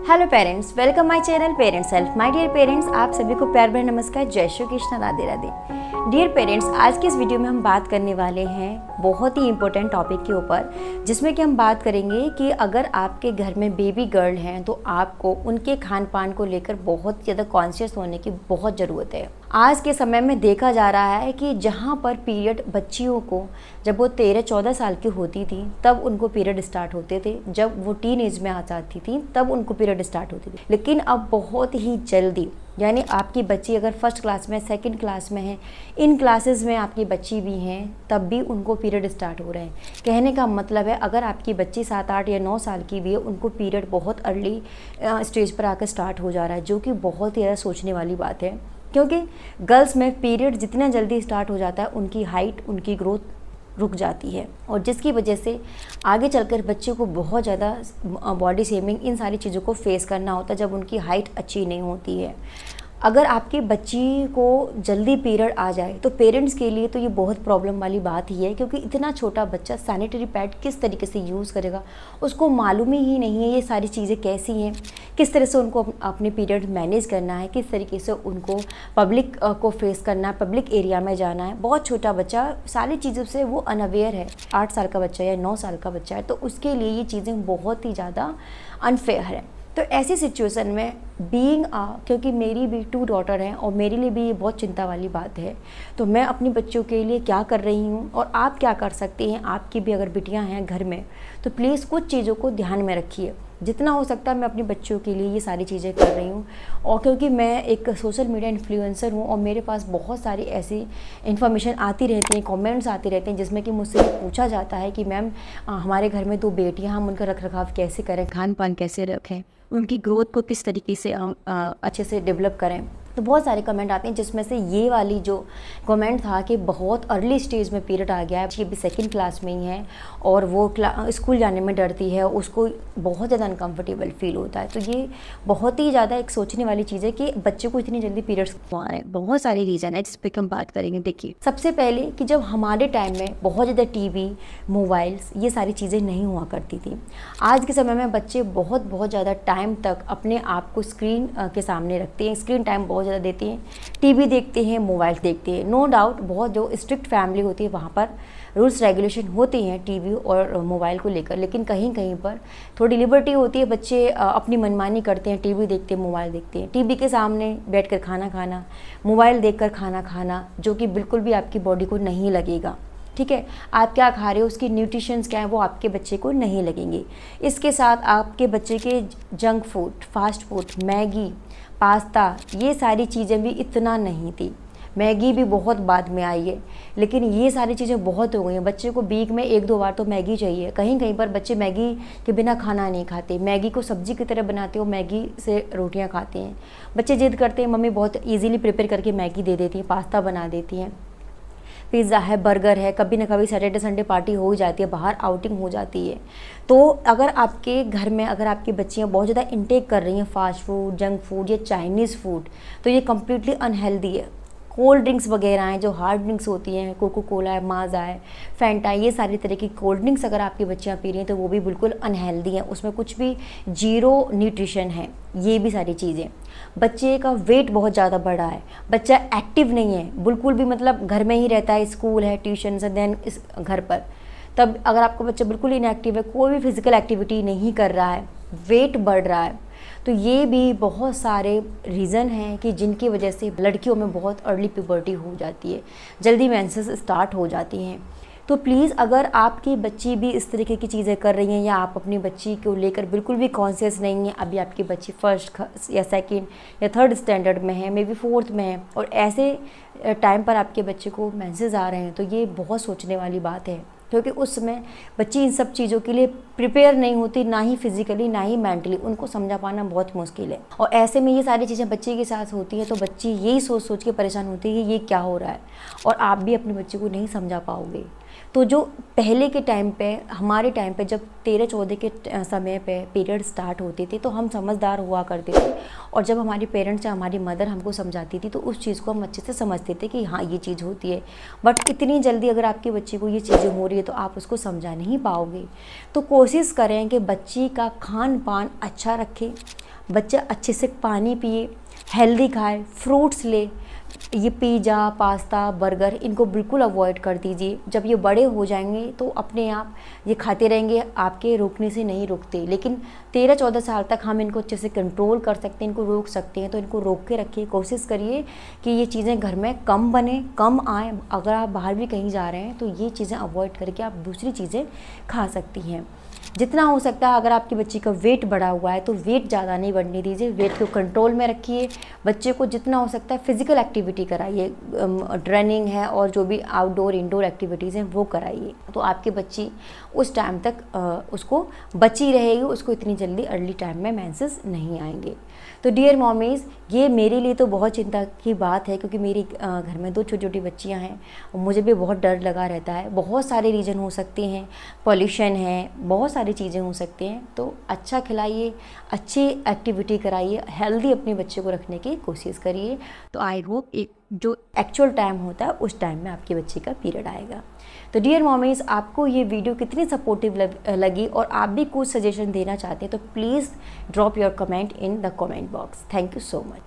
Hello parents, welcome my channel parents help. My dear parents, आप सभी को प्यार भरा नमस्कार, जय श्री कृष्ण, राधे राधे। डियर पेरेंट्स, आज की इस वीडियो में हम बात करने वाले हैं बहुत ही इंपॉर्टेंट टॉपिक के ऊपर, जिसमें कि हम बात करेंगे कि अगर आपके घर में बेबी गर्ल हैं तो आपको उनके खान पान को लेकर बहुत ज़्यादा कॉन्शियस होने की बहुत ज़रूरत है। आज के समय में देखा जा रहा है कि जहाँ पर पीरियड बच्चियों को जब वो 13-14 साल की होती थी तब उनको पीरियड स्टार्ट होते थे, जब वो टीन एज में आ जाती थी तब उनको पीरियड स्टार्ट होती थी। लेकिन अब बहुत ही जल्दी, यानी आपकी बच्ची अगर फर्स्ट क्लास में, सेकंड क्लास में है, इन क्लासेस में आपकी बच्ची भी हैं, तब भी उनको पीरियड स्टार्ट हो रहे हैं। कहने का मतलब है अगर आपकी बच्ची 7, 8 या 9 साल की भी है, उनको पीरियड बहुत अर्ली स्टेज पर आकर स्टार्ट हो जा रहा है, जो कि बहुत ही ज़्यादा सोचने वाली बात है। क्योंकि गर्ल्स में पीरियड जितना जल्दी स्टार्ट हो जाता है, उनकी हाइट, उनकी ग्रोथ रुक जाती है, और जिसकी वजह से आगे चलकर बच्चे को बहुत ज़्यादा बॉडी शेमिंग, इन सारी चीज़ों को फेस करना होता है जब उनकी हाइट अच्छी नहीं होती है। अगर आपकी बच्ची को जल्दी पीरियड आ जाए तो पेरेंट्स के लिए तो ये बहुत प्रॉब्लम वाली बात ही है, क्योंकि इतना छोटा बच्चा सैनिटरी पैड किस तरीके से यूज़ करेगा, उसको मालूम ही नहीं है ये सारी चीज़ें कैसी हैं, किस तरह से उनको अपने पीरियड मैनेज करना है, किस तरीके से उनको पब्लिक को फेस करना है, पब्लिक एरिया में जाना है। बहुत छोटा बच्चा सारी चीज़ों से वो अनअवेयर है। 8 साल का बच्चा या 9 साल का बच्चा है, तो उसके लिए ये चीज़ें बहुत ही ज़्यादा अनफेयर है। तो ऐसी सिचुएशन में क्योंकि मेरी भी 2 डॉटर हैं और मेरे लिए भी ये बहुत चिंता वाली बात है, तो मैं अपनी बच्चों के लिए क्या कर रही हूँ और आप क्या कर सकते हैं। आपकी भी अगर बिटियाँ हैं घर में तो प्लीज़ कुछ चीज़ों को ध्यान में रखिए। जितना हो सकता है मैं अपनी बच्चों के लिए ये सारी चीज़ें कर रही हूँ, और क्योंकि मैं एक सोशल मीडिया इन्फ्लुएंसर हूँ और मेरे पास बहुत सारी ऐसी इन्फॉर्मेशन आती रहती हैं, कमेंट्स आती रहते हैं, जिसमें कि मुझसे पूछा जाता है कि मैम हमारे घर में 2 बेटियाँ, हम उनका रख रखाव कैसे करें, खान पान कैसे रखें, उनकी ग्रोथ को किस तरीके से अच्छे से डेवलप करें। तो बहुत सारे कमेंट आते हैं, जिसमें से ये वाली जो कमेंट था कि बहुत अर्ली स्टेज में पीरियड आ गया है, ये भी 2nd क्लास में ही है और वो स्कूल जाने में डरती है, उसको बहुत ज़्यादा अनकंफर्टेबल फील होता है। तो ये बहुत ही ज़्यादा एक सोचने वाली चीज़ है कि बच्चे को इतनी जल्दी पीरियड्स क्यों आ रहे हैं। बहुत सारे रीज़न है जिस पर हम बात करेंगे। देखिए, सबसे पहले कि जब हमारे टाइम में बहुत ज़्यादा टीवी, मोबाइल्स, ये सारी चीज़ें नहीं हुआ करती थी। आज के समय में बच्चे बहुत ज़्यादा टाइम तक अपने आप को स्क्रीन के सामने रखते हैं, स्क्रीन टाइम बहुत ज़्यादा देते हैं, टीवी देखते हैं, मोबाइल देखते हैं। नो डाउट बहुत जो स्ट्रिक्ट फैमिली होती है वहाँ पर रूल्स रेगुलेशन होती हैं टीवी और मोबाइल को लेकर, लेकिन कहीं कहीं पर थोड़ी लिबर्टी होती है। बच्चे अपनी मनमानी करते हैं, टीवी देखते हैं, मोबाइल देखते हैं। टीवी के सामने बैठकर खाना खाना, मोबाइल देखकर खाना खाना, जो कि बिल्कुल भी आपकी बॉडी को नहीं लगेगा। ठीक है, आप क्या खा रहे हो, उसकी न्यूट्रिशंस क्या है, वो आपके बच्चे को नहीं लगेंगे। इसके साथ आपके बच्चे के junk food, fast food, Maggi, pasta, ये सारी चीज़ें भी इतना नहीं थी। मैगी भी बहुत बाद में आई है, लेकिन ये सारी चीज़ें बहुत हो गई हैं। बच्चे को वीक में 1-2 बार तो मैगी चाहिए। कहीं कहीं पर बच्चे मैगी के बिना खाना नहीं खाते, मैगी को सब्जी की तरह बनाते हो, मैगी से रोटियां खाते हैं। बच्चे जिद करते हैं, मम्मी बहुत इजीली प्रिपेयर करके मैगी दे देती है, पास्ता बना देती हैं, पिज़्ज़ा है, बर्गर है, कभी ना कभी सैटरडे संडे पार्टी हो ही जाती है, बाहर आउटिंग हो जाती है। तो अगर आपके घर में अगर आपकी बच्चियां बहुत ज़्यादा इंटेक कर रही हैं फास्ट फूड, जंक फूड या चाइनीज़ फूड, तो ये कम्प्लीटली अनहेल्दी है। कोल्ड ड्रिंक्स वगैरह हैं, जो हार्ड ड्रिंक्स होती हैं, कोको कोला है, माज़ा है, फैंटा, ये सारी तरह की कोल्ड ड्रिंक्स अगर आपकी बच्चियां पी रही हैं तो वो भी बिल्कुल अनहेल्दी हैं, उसमें कुछ भी जीरो न्यूट्रिशन है। ये भी सारी चीज़ें, बच्चे का वेट बहुत ज़्यादा बढ़ा है, बच्चा एक्टिव नहीं है बिल्कुल भी, मतलब घर में ही रहता है, स्कूल है, ट्यूशन से, देन इस घर पर। तब अगर आपका बच्चा बिल्कुल इनएक्टिव है, कोई भी फिजिकल एक्टिविटी नहीं कर रहा है, वेट बढ़ रहा है, तो ये भी बहुत सारे रीज़न हैं कि जिनकी वजह से लड़कियों में बहुत अर्ली प्यूबर्टी हो जाती है, जल्दी मेंसेस स्टार्ट हो जाती हैं। तो प्लीज़ अगर आपकी बच्ची भी इस तरीके की चीज़ें कर रही हैं, या आप अपनी बच्ची को लेकर बिल्कुल भी कॉन्शियस नहीं हैं, अभी आपकी बच्ची 1st या 2nd या 3rd स्टैंडर्ड में है, मे बी 4th में है, और ऐसे टाइम पर आपके बच्चे को मेंसेस आ रहे हैं, तो ये बहुत सोचने वाली बात है। क्योंकि उस समय बच्ची इन सब चीज़ों के लिए प्रिपेयर नहीं होती, ना ही फिजिकली ना ही मेंटली, उनको समझा पाना बहुत मुश्किल है। और ऐसे में ये सारी चीज़ें बच्चे के साथ होती हैं, तो बच्ची यही सोच सोच के परेशान होती है कि ये क्या हो रहा है, और आप भी अपने बच्चे को नहीं समझा पाओगे। तो जो पहले के टाइम पे, हमारे टाइम पे जब 13-14 के समय पे पीरियड स्टार्ट होते थे, तो हम समझदार हुआ करते थे, और जब हमारे पेरेंट्स या हमारी मदर हमको समझाती थी तो उस चीज़ को हम अच्छे से समझते थे कि हाँ ये चीज़ होती है। बट इतनी जल्दी अगर आपके बच्चे को ये चीज़ें हो रही है तो आप उसको समझा नहीं पाओगे। तो कोशिश करें कि बच्ची का खान पान अच्छा रखें, बच्चा अच्छे से पानी पिए, हेल्दी खाए, फ्रूट्स ले। ये पिज़्ज़ा, पास्ता, बर्गर इनको बिल्कुल अवॉइड कर दीजिए। जब ये बड़े हो जाएंगे तो अपने आप ये खाते रहेंगे, आपके रोकने से नहीं रुकते। लेकिन 13-14 साल तक हम इनको अच्छे से कंट्रोल कर सकते हैं, इनको रोक सकते हैं। तो इनको रोक के रखिए, कोशिश करिए कि ये चीज़ें घर में कम बने, कम आएँ। अगर आप बाहर भी कहीं जा रहे हैं तो ये चीज़ें अवॉइड करके आप दूसरी चीज़ें खा सकती हैं। जितना हो सकता है, अगर आपकी बच्ची का वेट बढ़ा हुआ है तो वेट ज़्यादा नहीं बढ़ने दीजिए, वेट को कंट्रोल में रखिए। बच्चे को जितना हो सकता है फिज़िकल एक्टिविटी कराइए, रनिंग है और जो भी आउटडोर इंडोर एक्टिविटीज़ हैं वो कराइए। तो आपकी बच्ची उस टाइम तक उसको बची रहेगी, उसको इतनी जल्दी अर्ली टाइम में मेंसेस नहीं आएंगे। तो डियर मॉमीज़, ये मेरे लिए तो बहुत चिंता की बात है, क्योंकि मेरी घर में 2 छोटी छोटी बच्चियां हैं और मुझे भी बहुत डर लगा रहता है। बहुत सारे रीज़न हो सकते हैं, पॉल्यूशन है, बहुत सारी चीज़ें हो सकती हैं। तो अच्छा खिलाइए, अच्छी एक्टिविटी कराइए, हेल्दी अपने बच्चे को रखने की कोशिश करिए। तो आई होप एक जो एक्चुअल टाइम होता है उस टाइम में आपकी बच्ची का पीरियड आएगा। तो डियर मॉमीज़, आपको ये वीडियो कितनी सपोर्टिव लगी और आप भी कुछ सजेशन देना चाहते हैं तो please drop your comment in the comment box. Thank you so much.